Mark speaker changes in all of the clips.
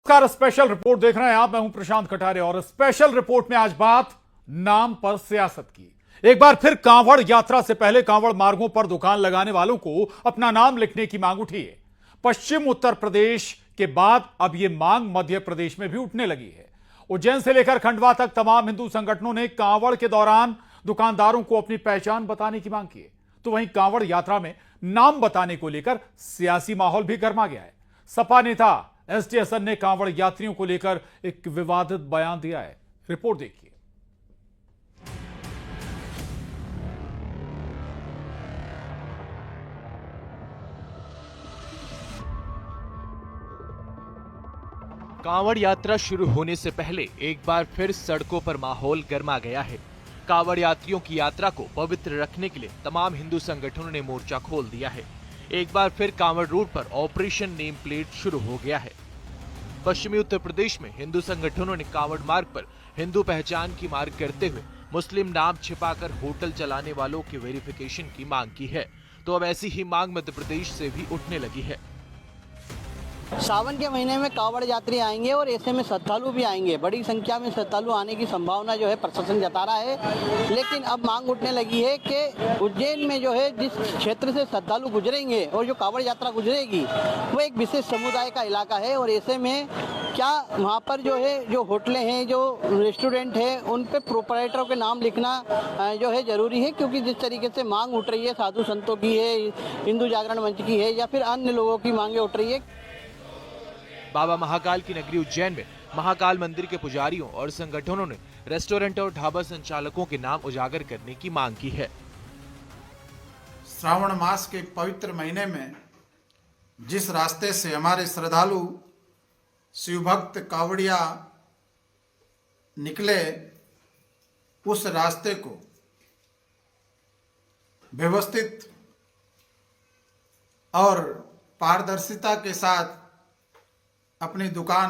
Speaker 1: नमस्कार, special report देख रहे हैं आप। मैं हूं प्रशांत कटारे और स्पेशल रिपोर्ट में आज बात नाम पर सियासत की। एक बार फिर कांवड़ यात्रा से पहले कांवड़ मार्गों पर दुकान लगाने वालों को अपना नाम लिखने की मांग उठी है। पश्चिम उत्तर प्रदेश के बाद अब यह मांग मध्य प्रदेश में भी उठने लगी है। उज्जैन से लेकर खंडवा तक तमाम हिंदू संगठनों ने कांवड़ के दौरान दुकानदारों को अपनी पहचान बताने की मांग की है। तो वहीं कांवड़ यात्रा में नाम बताने को लेकर सियासी माहौल भी गर्मा गया है। सपा नेता एसटी हसन ने कांवड़ यात्रियों को लेकर एक विवादित बयान दिया है। रिपोर्ट देखिए।
Speaker 2: कांवड़ यात्रा शुरू होने से पहले एक बार फिर सड़कों पर माहौल गर्मा गया है। कांवड़ यात्रियों की यात्रा को पवित्र रखने के लिए तमाम हिंदू संगठनों ने मोर्चा खोल दिया है। एक बार फिर कांवड़ रोड पर ऑपरेशन नेम प्लेट शुरू हो गया है। पश्चिमी उत्तर प्रदेश में हिंदू संगठनों ने कांवड़ मार्ग पर हिंदू पहचान की मांग करते हुए मुस्लिम नाम छिपाकर होटल चलाने वालों की वेरिफिकेशन की मांग की है। तो अब ऐसी ही मांग मध्य प्रदेश से भी उठने लगी है।
Speaker 3: सावन के महीने में कांवड़ यात्री आएंगे और ऐसे में श्रद्धालु भी आएंगे। बड़ी संख्या में श्रद्धालु आने की संभावना जो है प्रशासन जता रहा है। लेकिन अब मांग उठने लगी है कि उज्जैन में जो है जिस क्षेत्र से श्रद्धालु गुजरेंगे और जो कांवड़ यात्रा गुजरेगी वो एक विशेष समुदाय का इलाका है। और ऐसे में क्या वहाँ पर जो है जो होटलें हैं, जो रेस्टोरेंट है, उन पर प्रोपराइटरों के नाम लिखना जो है जरूरी है। क्योंकि जिस तरीके से मांग उठ रही है, साधु संतों की है, हिंदू जागरण मंच की है या फिर अन्य लोगों की मांगे उठ रही है।
Speaker 2: बाबा महाकाल की नगरी उज्जैन में महाकाल मंदिर के पुजारियों और संगठनों ने रेस्टोरेंट और ढाबा संचालकों के नाम उजागर करने की मांग की है।
Speaker 4: श्रावण मास के पवित्र महीने में जिस रास्ते से हमारे श्रद्धालु शिवभक्त कावड़िया निकले, उस रास्ते को व्यवस्थित और पारदर्शिता के साथ अपनी दुकान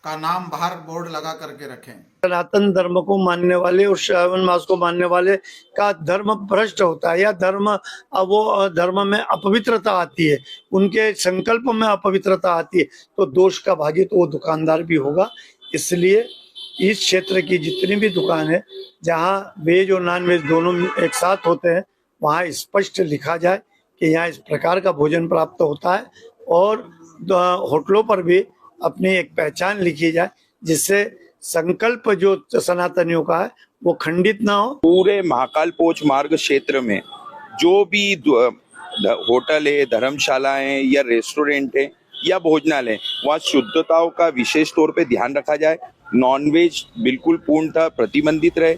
Speaker 4: का नाम बाहर बोर्ड लगा करके रखें।
Speaker 5: सनातन धर्म को मानने वाले और श्रावण मास को मानने वाले का धर्म भ्रष्ट होता है या वो धर्म में अपवित्रता आती है, उनके संकल्प में अपवित्रता आती है, तो दोष का भागी तो वो दुकानदार भी होगा। इसलिए इस क्षेत्र की जितनी भी दुकान है जहाँ वेज और नॉन वेज दोनों एक साथ होते हैं, वहाँ स्पष्ट लिखा जाए कि यहाँ इस प्रकार का भोजन प्राप्त होता है और होटलों पर भी अपनी एक पहचान लिखी जाए, जिससे संकल्प जो सनातनियों का है वो खंडित ना हो।
Speaker 6: पूरे महाकाल पोच मार्ग क्षेत्र में जो भी होटल है, धर्मशालाएं या रेस्टोरेंट है या भोजनालय, वहाँ शुद्धताओं का विशेष तौर पे ध्यान रखा जाए। नॉनवेज बिल्कुल पूर्णतः प्रतिबंधित रहे।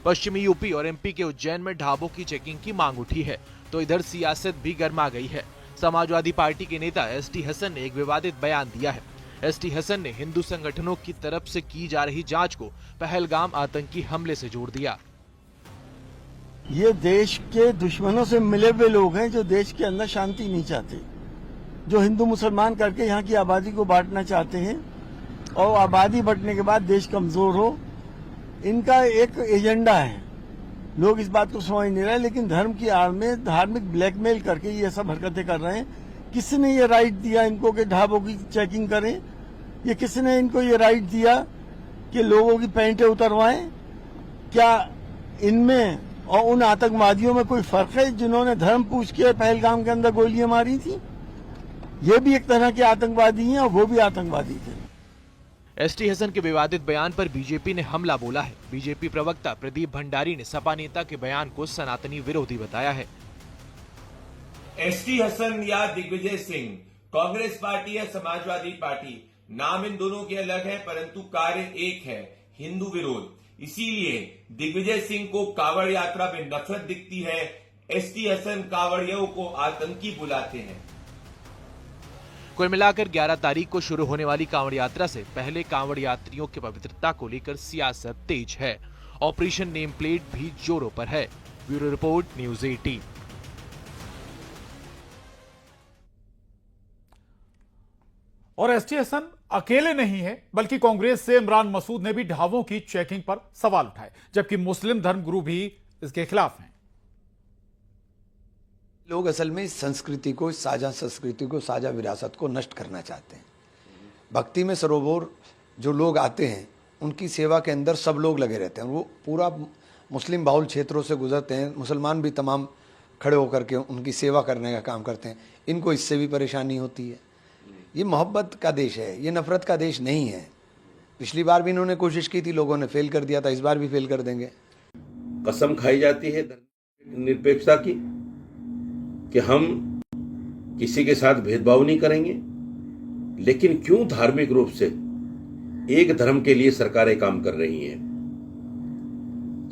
Speaker 2: पश्चिमी यूपी और एमपी के उज्जैन में ढाबों की चेकिंग की मांग उठी है, तो इधर सियासत भी गर्मा गई है। समाजवादी पार्टी के नेता एसटी हसन ने एक विवादित बयान दिया है। एसटी हसन ने हिंदू संगठनों की तरफ से की जा रही जांच को पहलगाम आतंकी हमले से जोड़ दिया।
Speaker 7: ये देश के दुश्मनों से मिले हुए लोग हैं जो देश के अंदर शांति नहीं चाहते, जो हिंदू मुसलमान करके यहाँ की आबादी को बांटना चाहते हैं और आबादी बढ़ने के बाद देश कमजोर हो। इनका एक एजेंडा है, लोग इस बात को समझ नहीं रहे, लेकिन धर्म की आड़ में धार्मिक ब्लैकमेल करके ये सब हरकतें कर रहे हैं। किसने ये राइट दिया इनको कि ढाबों की चेकिंग करें? ये किसने इनको ये राइट दिया कि लोगों की पैंटें उतरवाएं? क्या इनमें और उन आतंकवादियों में कोई फर्क है जिन्होंने धर्म पूछ के पहलगाम के अंदर गोलियां मारी थी? ये भी एक तरह के आतंकवादी हैं और वो भी आतंकवादी थे।
Speaker 2: एसटी हसन के विवादित बयान पर बीजेपी ने हमला बोला है। बीजेपी प्रवक्ता प्रदीप भंडारी ने सपा नेता के बयान को सनातनी विरोधी बताया है।
Speaker 8: एसटी हसन या दिग्विजय सिंह, कांग्रेस पार्टी या समाजवादी पार्टी, नाम इन दोनों के अलग है परंतु कार्य एक है, हिंदू विरोध। इसीलिए दिग्विजय सिंह को कांवड़ यात्रा में नफरत दिखती है, एसटी हसन कांवड़ियों को आतंकी बुलाते हैं।
Speaker 2: कुल मिलाकर 11 तारीख को शुरू होने वाली कांवड़ यात्रा से पहले कांवड़ यात्रियों की पवित्रता को लेकर सियासत तेज है। ऑपरेशन नेम प्लेट भी जोरों पर है। Bureau report, news 18।
Speaker 1: और एसटी हसन अकेले नहीं है, बल्कि कांग्रेस से इमरान मसूद ने भी ढाबों की चेकिंग पर सवाल उठाए, जबकि मुस्लिम धर्मगुरु भी इसके खिलाफ हैं।
Speaker 9: लोग असल में इस संस्कृति को, इस साझा संस्कृति को, साझा विरासत को नष्ट करना चाहते हैं। भक्ति में सरोवर जो लोग आते हैं उनकी सेवा के अंदर सब लोग लगे रहते हैं। वो पूरा मुस्लिम बाहुल क्षेत्रों से गुजरते हैं, मुसलमान भी तमाम खड़े होकर के उनकी सेवा करने का काम करते हैं। इनको इससे भी परेशानी होती है। ये मोहब्बत का देश है, ये नफरत का देश नहीं है। पिछली बार भी इन्होंने कोशिश की थी, लोगों ने फेल कर दिया था, इस बार भी फेल कर देंगे।
Speaker 10: कसम खाई जाती है निरपेक्षता की कि हम किसी के साथ भेदभाव नहीं करेंगे, लेकिन क्यों धार्मिक रूप से एक धर्म के लिए सरकारें काम कर रही हैं?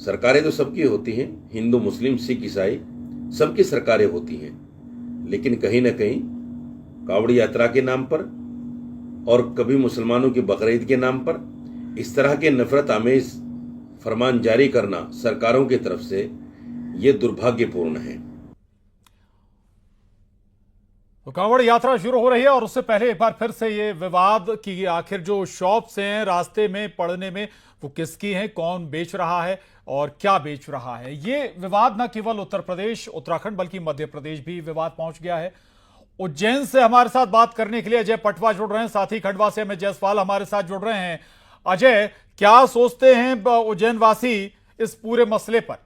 Speaker 10: सरकारें तो सबकी होती हैं, हिंदू, मुस्लिम, सिख, ईसाई सबकी सरकारें होती हैं, लेकिन कहीं ना कहीं कावड़ी यात्रा के नाम पर और कभी मुसलमानों की बकरीद के नाम पर इस तरह के नफरत आमेज फरमान जारी करना सरकारों की तरफ से यह दुर्भाग्यपूर्ण है।
Speaker 1: तो कांवड़ यात्रा शुरू हो रही है और उससे पहले एक बार फिर से ये विवाद कि आखिर जो शॉप्स हैं रास्ते में पड़ने में वो किसकी हैं, कौन बेच रहा है और क्या बेच रहा है। ये विवाद न केवल उत्तर प्रदेश, उत्तराखंड बल्कि मध्य प्रदेश भी विवाद पहुंच गया है। उज्जैन से हमारे साथ बात करने के लिए अजय पटवा जुड़ रहे हैं, साथ ही खंडवा से एमएस जायसवाल हमारे साथ जुड़ रहे हैं। अजय, क्या सोचते हैं उज्जैन वासी इस पूरे मसले पर?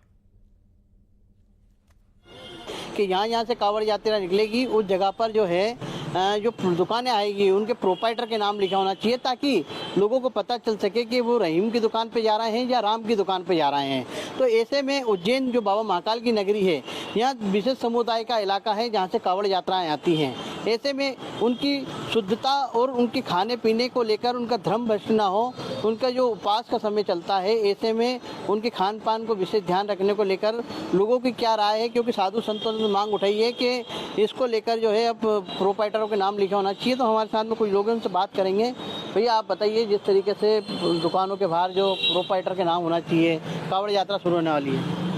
Speaker 3: कि यहाँ से कांवड़ यात्रा निकलेगी उस जगह पर जो है जो दुकानें आएगी उनके प्रोपाइटर के नाम लिखा होना चाहिए, ताकि लोगों को पता चल सके कि वो रहीम की दुकान पे जा रहे हैं या राम की दुकान पे जा रहे हैं। तो ऐसे में उज्जैन जो बाबा महाकाल की नगरी है, यहाँ विशेष समुदाय का इलाका है जहाँ से कांवड़ यात्राएं आती हैं। ऐसे में उनकी शुद्धता और उनके खाने पीने को लेकर उनका धर्म भ्रष्ट ना हो, उनका जो उपवास का समय चलता है, ऐसे में उनके खान पान को विशेष ध्यान रखने को लेकर लोगों की क्या राय है? क्योंकि साधु संतों ने मांग उठाई है कि इसको लेकर जो है अब प्रोपाइटरों के नाम लिखा होना चाहिए। तो हमारे साथ में कुछ लोगों से बात करेंगे। भैया आप बताइए, जिस तरीके से दुकानों के बाहर जो प्रोपाइटर के नाम होना चाहिए, कांवड़ यात्रा शुरू होने वाली है।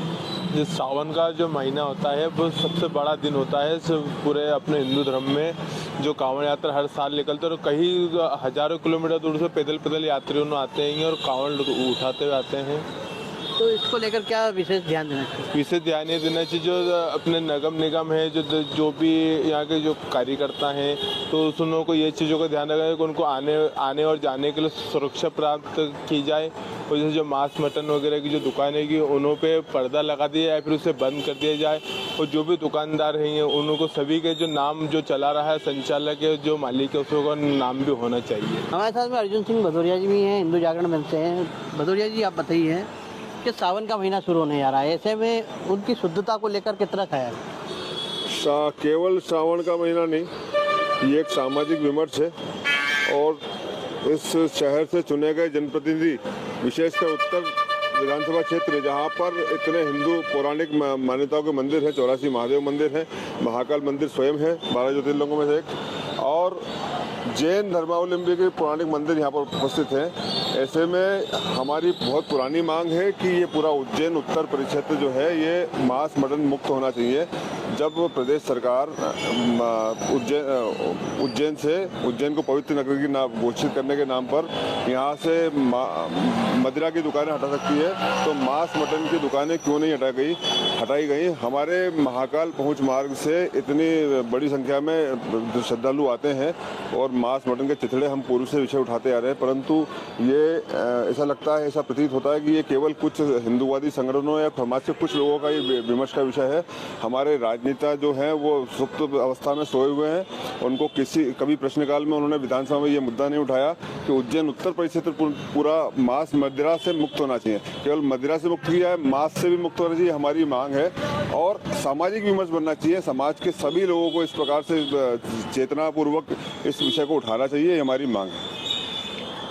Speaker 11: जिस सावन का जो महीना होता है वो सबसे बड़ा दिन होता है पूरे अपने हिंदू धर्म में। जो कांवड़ यात्रा हर साल निकलते हैं और कई हजारों किलोमीटर दूर से पैदल यात्रियों आते हैं और कांवड़ उठाते हुए आते हैं।
Speaker 3: तो इसको लेकर क्या विशेष ध्यान देना चाहिए?
Speaker 11: विशेष ध्यान ये देना चाहिए जो अपने नगम निगम है, जो भी यहाँ के जो कार्यकर्ता हैं, तो उन लोगों को ये चीज़ों का ध्यान रखना है कि उनको आने और जाने के लिए सुरक्षा प्राप्त की जाए। और जैसे जो मांस मटन वगैरह की जो दुकानें की उन्हों पे पर्दा लगा दिया जाए, फिर उसे बंद कर दिया जाए। और जो भी दुकानदार हैं उनको सभी के जो नाम जो चला रहा है, संचालक है, जो मालिक है, उसका नाम भी होना चाहिए।
Speaker 3: हमारे साथ में अर्जुन सिंह भदौरिया जी भी हैं, हिंदू जागरण मंच से हैं। भदौरिया जी आप बताइए कि सावन का महीना शुरू होने जा रहा है, ऐसे में उनकी शुद्धता को लेकर कितना ख्याल?
Speaker 12: केवल श्रावण का महीना नहीं, ये एक सामाजिक विमर्श है और इस शहर से चुने गए जनप्रतिनिधि, विशेषकर उत्तर विधानसभा क्षेत्र जहाँ पर इतने हिंदू पौराणिक मान्यताओं के मंदिर हैं, 84 महादेव मंदिर हैं, महाकाल मंदिर स्वयं है 12 ज्योतिर्लिंगों में से एक, और जैन धर्मावलंबी के पौराणिक मंदिर यहाँ पर उपस्थित हैं। ऐसे में हमारी बहुत पुरानी मांग है कि ये पूरा उज्जैन उत्तर परिक्षेत्र जो है ये मांस मटन मुक्त होना चाहिए। जब प्रदेश सरकार उज्जैन को पवित्र नगरी की नाम घोषित करने के नाम पर यहाँ से मदिरा की दुकानें हटा सकती है, तो मांस मटन की दुकानें क्यों नहीं हटाई गई? हमारे महाकाल पहुँच मार्ग से इतनी बड़ी संख्या में श्रद्धालु आते हैं और मांस मटन के चिथड़े हम पूर्व से विषय उठाते आ रहे हैं, परंतु ये ऐसा लगता है, ऐसा प्रतीत होता है कि ये केवल कुछ हिंदूवादी संगठनों या समाज के कुछ लोगों का ये विमर्श का विषय है। हमारे राजनेता जो हैं वो सुप्त अवस्था में सोए हुए हैं, उनको कभी प्रश्नकाल में उन्होंने विधानसभा में ये मुद्दा नहीं उठाया कि उज्जैन उत्तर परिक्षेत्र पूरा मांस मदिरा से मुक्त होना चाहिए। केवल मदिरा से मुक्त किया है, मांस से भी मुक्त होना चाहिए, हमारी मांग है। और सामाजिक विमर्श बनना चाहिए, समाज के सभी लोगों को इस प्रकार से चेतनापूर्वक इस विषय को उठाना चाहिए, हमारी मांग है।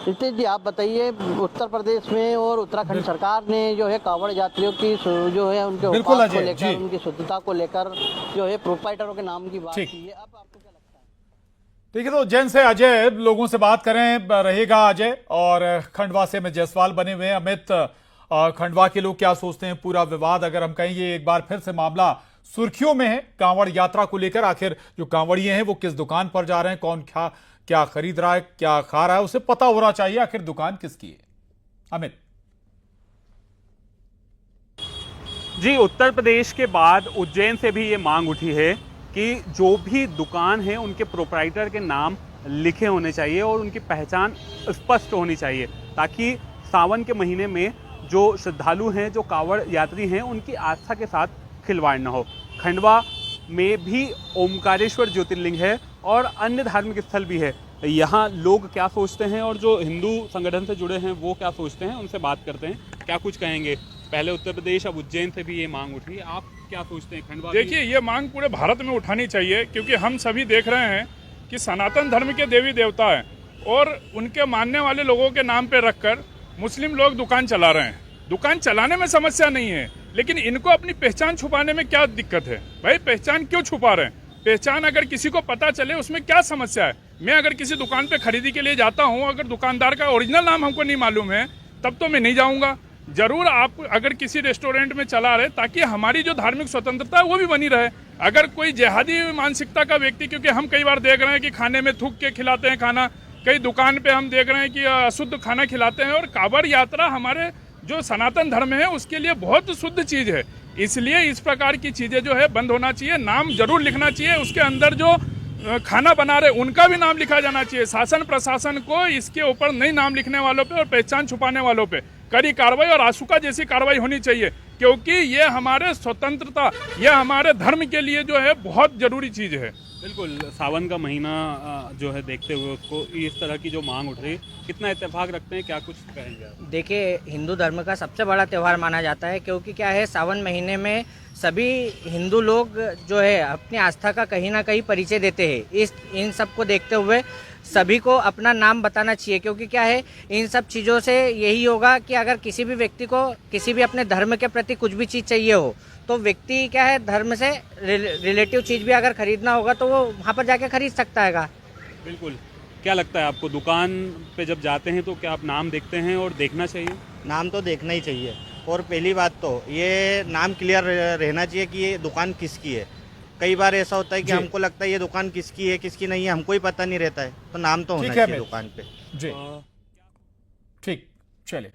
Speaker 3: नितीश जी आप बताइए, उत्तर प्रदेश में और उत्तराखंड सरकार ने जो है कांवड़ यात्रियों की जो है उनके उपवास को लेकर, उनकी शुद्धता को लेकर जो है प्रोपाइटरों के नाम की बात की है। अब आपको क्या लगता है?
Speaker 1: ठीक है, तो उज्जैन से अजय लोगों से बात करें रहेगा अजय, और खंडवा से एमएस जायसवाल बने हुए हैं। अमित, खंडवा के लोग क्या सोचते हैं? पूरा विवाद अगर हम कहें ये एक बार फिर से मामला सुर्खियों में है कांवड़ यात्रा को लेकर। आखिर जो कांवड़िए हैं वो किस दुकान पर जा रहे हैं, कौन क्या खरीद रहा है, क्या खा रहा है, उसे पता होना चाहिए आखिर दुकान किसकी है। अमित
Speaker 13: जी, उत्तर प्रदेश के बाद उज्जैन से भी ये मांग उठी है कि जो भी दुकान है उनके प्रोप्राइटर के नाम लिखे होने चाहिए और उनकी पहचान स्पष्ट होनी चाहिए, ताकि सावन के महीने में जो श्रद्धालु हैं, जो कांवड़ यात्री हैं, उनकी आस्था के साथ खिलवाड़ न हो। खंडवा में भी ओमकारेश्वर ज्योतिर्लिंग है और अन्य धार्मिक स्थल भी है। यहाँ लोग क्या सोचते हैं और जो हिंदू संगठन से जुड़े हैं वो क्या सोचते हैं, उनसे बात करते हैं, क्या कुछ कहेंगे। पहले उत्तर प्रदेश, अब उज्जैन से भी ये मांग उठी, आप क्या सोचते हैं खंडवा?
Speaker 14: देखिए, ये मांग पूरे भारत में उठानी चाहिए, क्योंकि हम सभी देख रहे हैं कि सनातन धर्म के देवी देवता हैं और उनके मानने वाले लोगों के नाम पे रखकर मुस्लिम लोग दुकान चला रहे हैं। दुकान चलाने में समस्या नहीं है, लेकिन इनको अपनी पहचान छुपाने में क्या दिक्कत है? भाई, पहचान क्यों छुपा रहे हैं? पहचान अगर किसी को पता चले उसमें क्या समस्या है? मैं अगर किसी दुकान पे खरीदी के लिए जाता हूँ, अगर दुकानदार का ओरिजिनल नाम हमको नहीं मालूम है, तब तो मैं नहीं जाऊँगा। जरूर आप अगर किसी रेस्टोरेंट में चला रहे, ताकि हमारी जो धार्मिक स्वतंत्रता है वो भी बनी रहे। अगर कोई जिहादी मानसिकता का व्यक्ति, क्योंकि हम कई बार देख रहे हैं कि खाने में थूक के खिलाते हैं खाना, कई दुकान पे हम देख रहे हैं कि अशुद्ध खाना खिलाते हैं। और कांवड़ यात्रा हमारे जो सनातन धर्म है उसके लिए बहुत शुद्ध चीज है, इसलिए इस प्रकार की चीजें जो है बंद होना चाहिए। नाम जरूर लिखना चाहिए, उसके अंदर जो खाना बना रहे उनका भी नाम लिखा जाना चाहिए। शासन प्रशासन को इसके ऊपर नहीं नाम लिखने वालों पे और पहचान छुपाने वालों पे कड़ी कार्रवाई और आशुका जैसी कार्रवाई होनी चाहिए, क्योंकि ये हमारे स्वतंत्रता, ये हमारे धर्म के लिए जो है बहुत जरूरी चीज है।
Speaker 13: बिल्कुल, सावन का महीना जो है देखते हुए उसको इस तरह की जो मांग उठ रही, कितना इत्तेफाक रखते हैं, क्या कुछ कहेंगे आप?
Speaker 15: देखिए, हिंदू धर्म का सबसे बड़ा त्यौहार माना जाता है, क्योंकि क्या है, सावन महीने में सभी हिंदू लोग जो है अपनी आस्था का कहीं ना कहीं परिचय देते हैं। इन सब को देखते हुए सभी को अपना नाम बताना चाहिए, क्योंकि क्या है, इन सब चीज़ों से यही होगा कि अगर किसी भी व्यक्ति को किसी भी अपने धर्म के प्रति कुछ भी चीज़ चाहिए हो, तो व्यक्ति क्या है, धर्म से रिलेटिव चीज़ भी अगर खरीदना होगा तो वो वहाँ पर जाके खरीद सकता है।
Speaker 13: बिल्कुल। क्या लगता है आपको, दुकान पे जब जाते हैं तो क्या आप नाम देखते हैं और देखना चाहिए?
Speaker 16: नाम तो देखना ही चाहिए, और पहली बात तो ये नाम क्लियर रहना चाहिए कि ये दुकान किसकी है। कई बार ऐसा होता है कि हमको लगता है ये दुकान किसकी है, किसकी नहीं है, हमको ही पता नहीं रहता है, तो नाम तो होना चाहिए दुकान पे।
Speaker 1: जी, ठीक, चलिए।